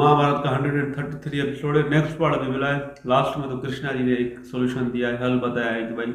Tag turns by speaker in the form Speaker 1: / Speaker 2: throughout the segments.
Speaker 1: महाभारत का 133 एपिसोड है, next part अभी मिला है। लास्ट में तो कृष्णा जी ने एक सोल्यूशन दिया है, हल बताया है कि भाई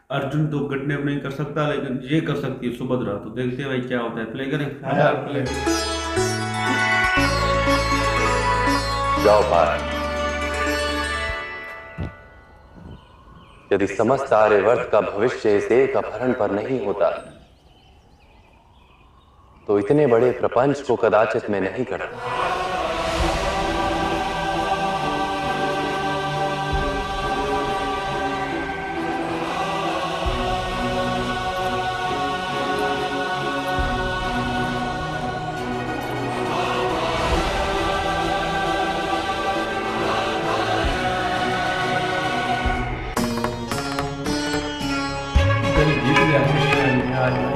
Speaker 1: अर्जुन तो किडनैप नहीं कर सकता, लेकिन ये कर सकती है सुभद्रा। तो देखते हैं भाई क्या होता है। प्ले करें। प्ले।
Speaker 2: जाओ बाहर। यदि समस्त आर्यवर्त का भविष्य इस एक अपहरण पर नहीं होता तो इतने बड़े प्रपंच को कदाचित मैं नहीं करता।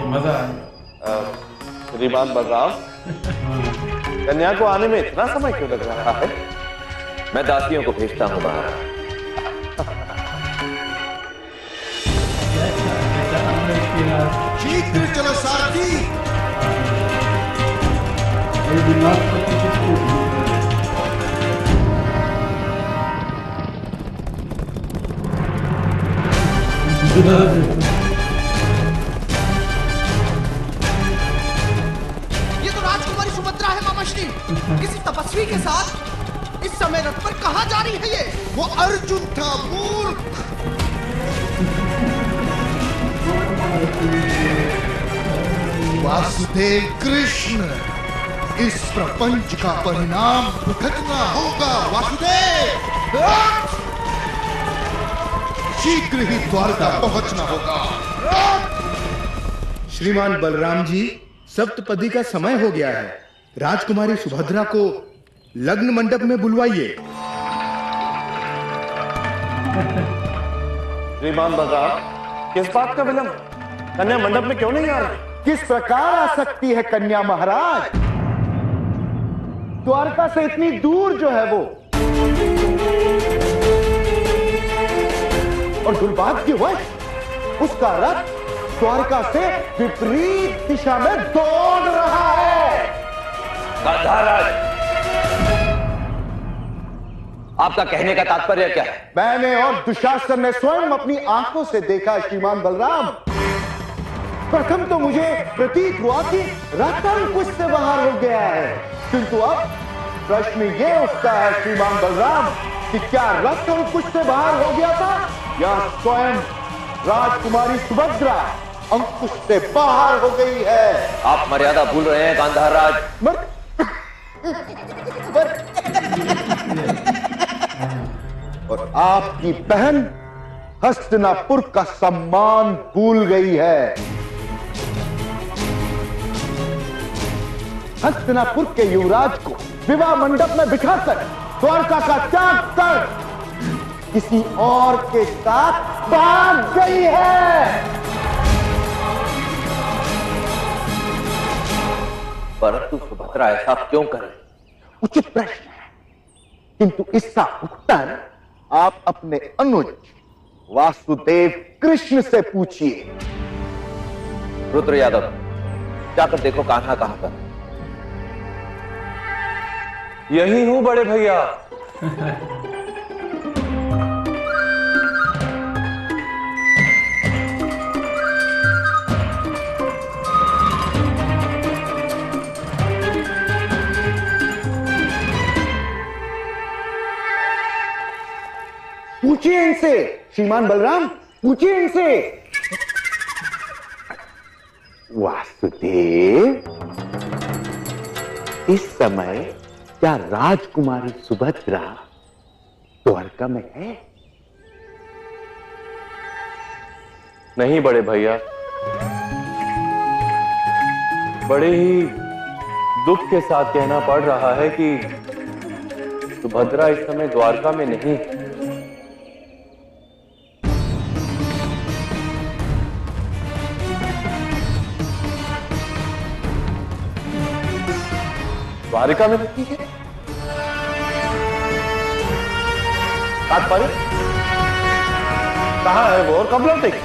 Speaker 1: मजा
Speaker 3: श्रीमान बलराम, कन्या को आने में इतना समय क्यों लग रहा है?
Speaker 2: मैं दासियों को भेजता हूं बाहर।
Speaker 4: शीघ्र चलो सारथी।
Speaker 5: ये तो राजकुमारी सुभद्रा है मामाश्री, किसी तपस्वी के साथ इस समय रथ पर कहां जा रही है? ये
Speaker 4: वो अर्जुन था, मूर्ख। वासुदेव कृष्ण, इस प्रपंच का परिणाम भुगतना होगा। वासुदेव, शीघ्र ही द्वारका पहुंचना होगा।
Speaker 6: श्रीमान बलराम जी, सप्तपदी का समय हो गया है। राजकुमारी सुभद्रा को लग्न मंडप में बुलवाइए।
Speaker 3: श्रीमान बलराम, किस बात का विलंब? कन्या मंडप में क्यों नहीं आ रही?
Speaker 7: किस प्रकार आ सकती है कन्या महाराज? द्वारका से इतनी दूर जो है वो, और दुर्भाग्यवश उसका रथ द्वारका से विपरीत दिशा में दौड़ रहा है।
Speaker 2: गांधाराज, आपका कहने का तात्पर्य क्या है?
Speaker 7: मैंने और दुशासन ने स्वयं अपनी आंखों से देखा श्रीमान बलराम। प्रथम तो मुझे प्रतीत हुआ कि रथ अंकुश से बाहर हो गया है, किंतु अब प्रश्न ये उठता है श्रीमान बलराम कि क्या रथ अंकुश से बाहर हो गया था या स्वयं राजकुमारी सुभद्रा अंकुश से बाहर हो गई है?
Speaker 2: आप मर्यादा भूल रहे हैं गांधाराज।
Speaker 7: और आपकी बहन हस्तिनापुर का सम्मान भूल गई है। हस्तिनापुर के युवराज को विवाह मंडप में बिठाकर द्वारका का त्याग कर किसी और के साथ भाग गई है।
Speaker 2: परंतु सुभद्रा ऐसा क्यों करे?
Speaker 7: उचित प्रश्न है, किंतु इसका उत्तर आप अपने अनुज वासुदेव कृष्ण से पूछिए।
Speaker 2: रुद्र यादव, जाकर देखो कान्हा कहां पर।
Speaker 3: यही हूं बड़े भैया।
Speaker 7: पूछिए इनसे श्रीमान बलराम, पूछिए इनसे। वासुदेव, इस समय क्या राजकुमारी सुभद्रा द्वारका में है?
Speaker 3: नहीं बड़े भैया, बड़े ही दुख के साथ कहना पड़ रहा है कि सुभद्रा इस समय द्वारका में नहीं। द्वारिका में नहीं है? तात्पर्य कहां है वो और कब लौटेगी?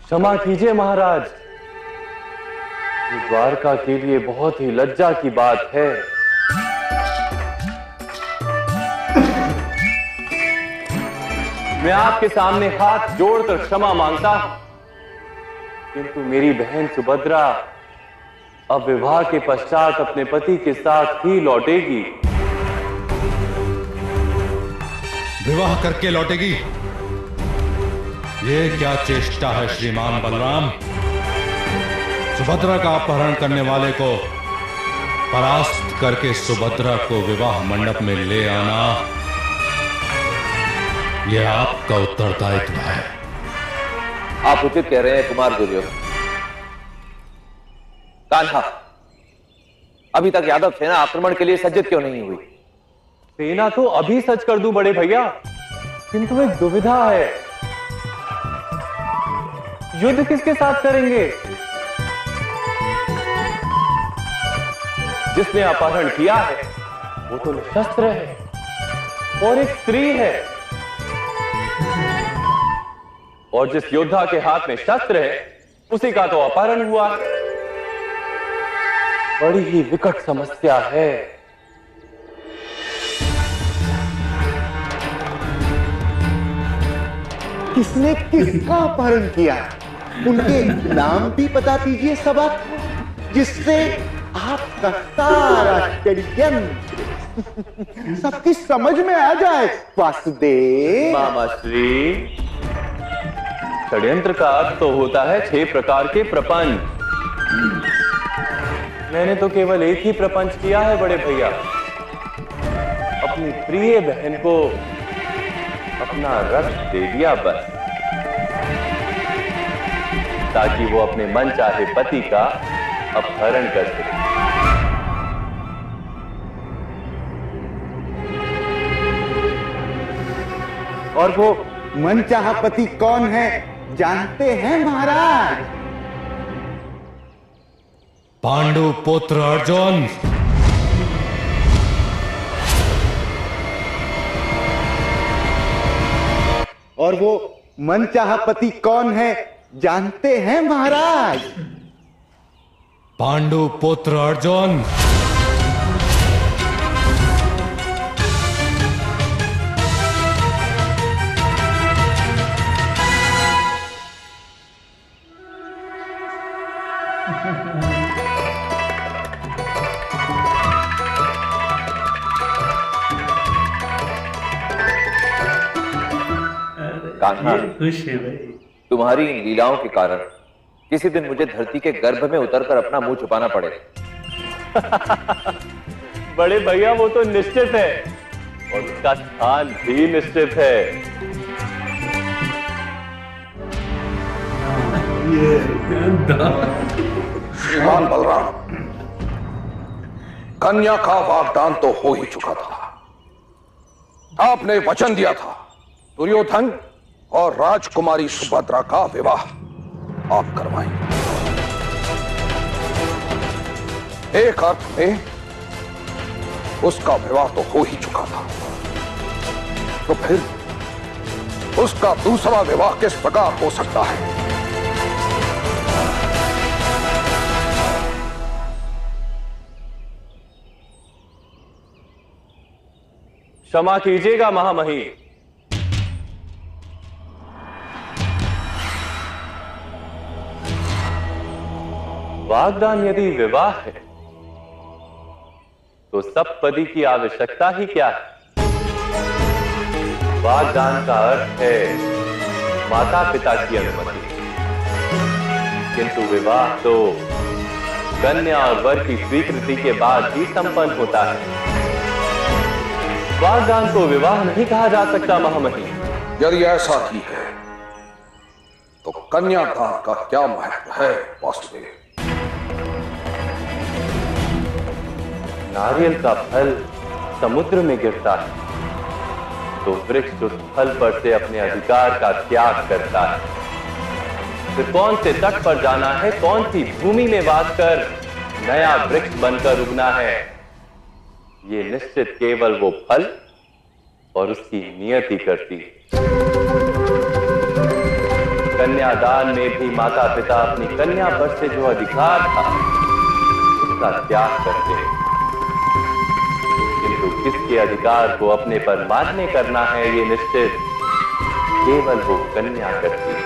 Speaker 3: क्षमा कीजिए महाराज, ये द्वारका के लिए बहुत ही लज्जा की बात है मैं आपके सामने हाथ जोड़कर क्षमा मांगता हूं, किंतु मेरी बहन सुभद्रा अब विवाह के पश्चात अपने पति के साथ ही लौटेगी।
Speaker 8: विवाह करके लौटेगी? ये क्या चेष्टा है श्रीमान बलराम? सुभद्रा का अपहरण करने वाले को परास्त करके सुभद्रा को विवाह मंडप में ले आना, यह आपका उत्तरदायित्व है।
Speaker 2: आप उचित कह रहे हैं कुमार दुर्योधन। कान्हा, अभी तक यादव सेना आक्रमण के लिए सज्जित क्यों नहीं हुई?
Speaker 3: सेना तो अभी सच कर दूं बड़े भैया, किंतु एक दुविधा है। युद्ध किसके साथ करेंगे? जिसने अपहरण किया है वो तो निशस्त्र है और एक स्त्री है, और जिस योद्धा के हाथ में शस्त्र है उसी का तो अपहरण हुआ। बड़ी ही विकट समस्या है।
Speaker 7: किसने किसका अपहरण किया? उनके नाम भी बता दीजिए सबक, जिससे आपका सारा षड्यंत्र सबकी समझ में आ जाए। वासुदेव।
Speaker 3: मामा श्री, षड्यंत्र का अर्थ तो होता है 6 प्रकार के प्रपंच। मैंने तो केवल एक ही प्रपंच किया है बड़े भैया, अपनी प्रिय बहन को अपना रक्त दे दिया बस, ताकि वो अपने मन चाहे पति का अपहरण कर सके।
Speaker 7: और वो मनचाहा पति कौन है जानते हैं महाराज?
Speaker 8: पांडु पुत्र अर्जुन।
Speaker 7: और वो मनचाहा पति कौन है जानते हैं महाराज?
Speaker 8: पांडु पुत्र अर्जुन।
Speaker 2: कान्हा,
Speaker 1: खुश है भाई।
Speaker 2: तुम्हारी इन लीलाओं के कारण किसी दिन मुझे धरती के गर्भ में उतरकर अपना मुंह छुपाना पड़ेगा।
Speaker 3: बड़े भैया वो तो निश्चित है, और उसका स्थान भी निश्चित है।
Speaker 4: श्रीमान बलराम, कन्या का वागदान तो हो ही चुका था। आपने वचन दिया था दुर्योधन और राजकुमारी सुभद्रा का विवाह आप करवाएंगे। एक अर्थ में उसका विवाह तो हो ही चुका था, तो फिर उसका दूसरा विवाह किस प्रकार हो सकता है?
Speaker 3: क्षमा कीजिएगा महामही, वागदान यदि विवाह है तो सप्तपदी की आवश्यकता ही क्या है? वागदान का अर्थ है माता पिता की अनुमति, किंतु विवाह तो कन्या और वर की स्वीकृति के बाद ही संपन्न होता है। वागदान को विवाह नहीं कहा जा सकता महामही।
Speaker 4: यदि ऐसा ही है तो कन्यादान का क्या महत्व है वासुदेव?
Speaker 3: नारियल का फल समुद्र में गिरता है तो वृक्ष उस फल पर से अपने अधिकार का त्याग करता है। फिर कौन से तट पर जाना है, कौन सी भूमि में वास कर नया वृक्ष बनकर उगना है, ये निश्चित केवल वो फल और उसकी नियति करती है। कन्यादान में भी माता पिता अपनी कन्या पर से जो अधिकार था उसका त्याग करते हैं, किंतु किसके अधिकार को अपने पर मान्य करना है ये निश्चित केवल वो कन्या करती है।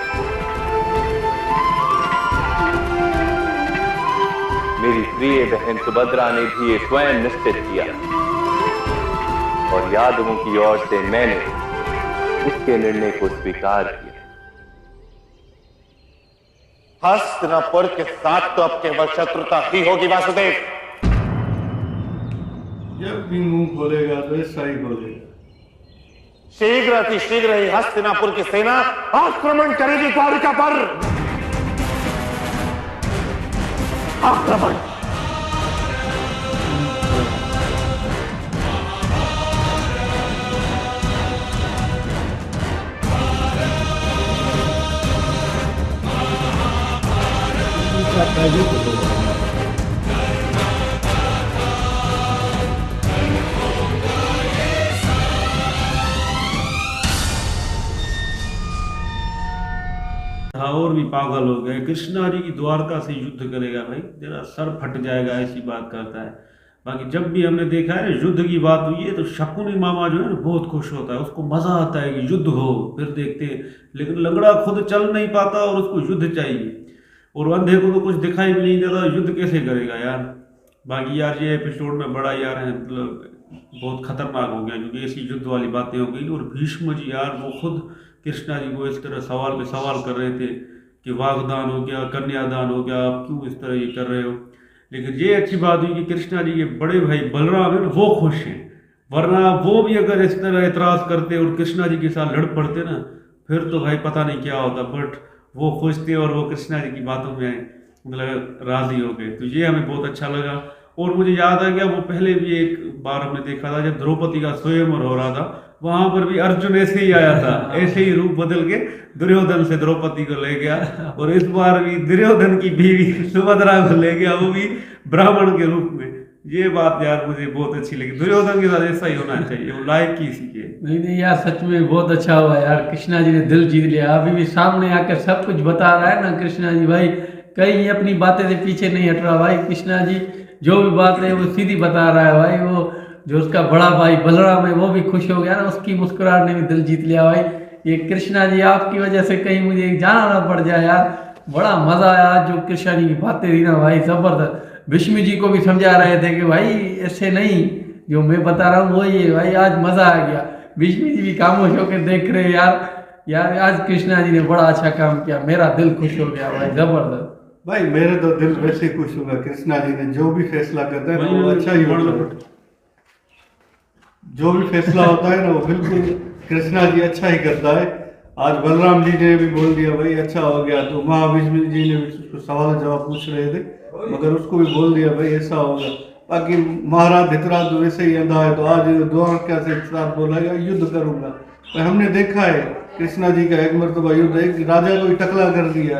Speaker 3: मेरी प्रिय बहन सुभद्रा ने भी ये स्वयं निश्चित किया और यादवों की ओर से मैंने इसके निर्णय को स्वीकार किया।
Speaker 7: हस्तिनापुर के साथ तो अब केवल शत्रुता ही होगी वासुदेव।
Speaker 1: जब भी मुंह खोलेगा तो ऐसा ही बोलेगा।
Speaker 7: शीघ्र अतिशीघ्र ही हस्तिनापुर की सेना आक्रमण करेगी द्वारिका पर। आक्रमण।
Speaker 1: और भी पागल हो गए। कृष्णा जी की द्वारका से युद्ध करेगा भाई, तेरा सर फट जाएगा, ऐसी बात करता है। बाकी जब भी हमने देखा है युद्ध की बात हुई है तो शकुनी मामा जो है ना बहुत खुश होता है, उसको मजा आता है कि युद्ध हो, फिर देखते हैं। लेकिन लंगड़ा खुद चल नहीं पाता और उसको युद्ध चाहिए, और अंधे को तो कुछ दिखाई भी नहीं देता, युद्ध कैसे करेगा यार। बाकी यार ये एपिसोड में बड़ा यार है, मतलब बहुत खतरनाक हो गया, क्योंकि ऐसी युद्ध वाली बातें हो गई। और भीष्म जी यार वो खुद कृष्णा जी को इस तरह सवाल पे सवाल कर रहे थे कि वागदान हो गया, कन्यादान हो गया, आप क्यों इस तरह ये कर रहे हो। लेकिन ये अच्छी बात हुई कि कृष्णा जी के बड़े भाई बलराम है ना वो खुश हैं, वरना वो भी अगर इस तरह एतराज़ करते और कृष्णा जी के साथ लड़ पड़ते ना फिर तो भाई पता नहीं क्या होता। बट वो खुश थे और वो कृष्णा जी की बातों में मतलब राजी हो गए, तो ये हमें बहुत अच्छा लगा। और मुझे याद आ गया वो पहले भी एक बार हमने देखा था जब द्रौपदी का स्वयंवर हो रहा था, वहां पर भी अर्जुन ऐसे ही आया था, ऐसे ही रूप बदल के दुर्योधन से द्रौपदी को ले गया। और इस बार भी दुर्योधन की बीवी सुभद्रा को ले गया, वो भी ब्राह्मण के रूप में। ये बात यार मुझे बहुत अच्छी लगी, दुर्योधन के साथ ऐसा ही होना चाहिए, वो लायक की इसी के।
Speaker 9: नहीं यार सच में बहुत अच्छा हुआ यार, कृष्णा जी ने दिल जीत लिया। अभी भी सामने आकर सब कुछ बता रहा है ना कृष्णा जी भाई, कहीं अपनी बातें से पीछे नहीं हट रहा भाई। कृष्णा जी जो भी बात है वो सीधी बता रहा है भाई। वो जो उसका बड़ा भाई बलराम है वो भी खुश हो गया ना, उसकी मुस्कुराहट ने भी दिल जीत लिया भाई। ये कृष्णा जी आपकी वजह से कहीं मुझे जाना ना पड़ जाए यार, बड़ा मजा आया। जो कृष्णा जी की बातें थी ना भाई जबरदस्त। विष्णु जी को भी समझा रहे थे कि भाई ऐसे नहीं, जो मैं बता रहा हूँ वही है भाई। आज मजा आ गया, विष्णु जी भी खामोश होकर देख रहे यार आज कृष्णा जी ने बड़ा अच्छा काम किया, मेरा दिल खुश हो गया भाई, जबरदस्त।
Speaker 10: भाई मेरे तो दिल वैसे ही खुश होगा, कृष्णा जी ने जो भी फैसला करता है वो अच्छा ही होता है। जो भी फैसला होता है ना वो बिल्कुल कृष्णा जी अच्छा ही करता है। आज बलराम जी ने भी बोल दिया भाई अच्छा हो गया, तो महाविष्णु जी ने भी उसको सवाल जवाब पूछ रहे थे मगर उसको भी बोल दिया भाई ऐसा होगा। बाकी महाराज धृतराष्ट्र वैसे ही अंधा है, तो आज द्वारका से साथ बोला युद्ध करूंगा। तो हमने देखा है कृष्णा जी का एक मर्तबा युद्ध, एक राजा को ही टकला कर दिया,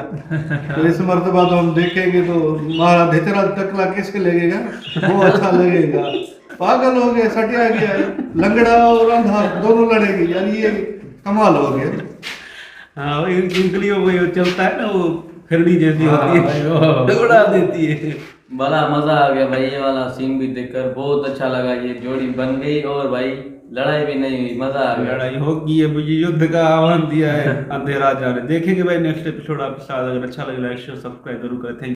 Speaker 10: तो इस मर्तबा तो हम देखेंगे तो महाराज धृतराष्ट्र टकला किसके लगेगा, वो अच्छा लगेगा। पागल हो गए, सटिया गया, लंगड़ा और अंधा दोनों लड़ेगी यार, ये कमाल हो गया।
Speaker 1: हाँ वही उंगलियों में चलता है ना वो फिरनी जैसी होती है, दौड़ा देती है।
Speaker 9: बड़ा मजा आ गया भाई, ये वाला सीन भी देखकर बहुत अच्छा लगा। ये जोड़ी बन गई और भाई लड़ाई भी नहीं हुई, मजा आ गया।
Speaker 1: लड़ाई होगी है, मुझे युद्ध का आह्वान दिया है अंधे राजा ने। देखेंगे भाई नेक्स्ट एपिसोड आपके साथ। अगर अच्छा लगे लाइक शेयर सब्सक्राइब जरूर करें। Thank you.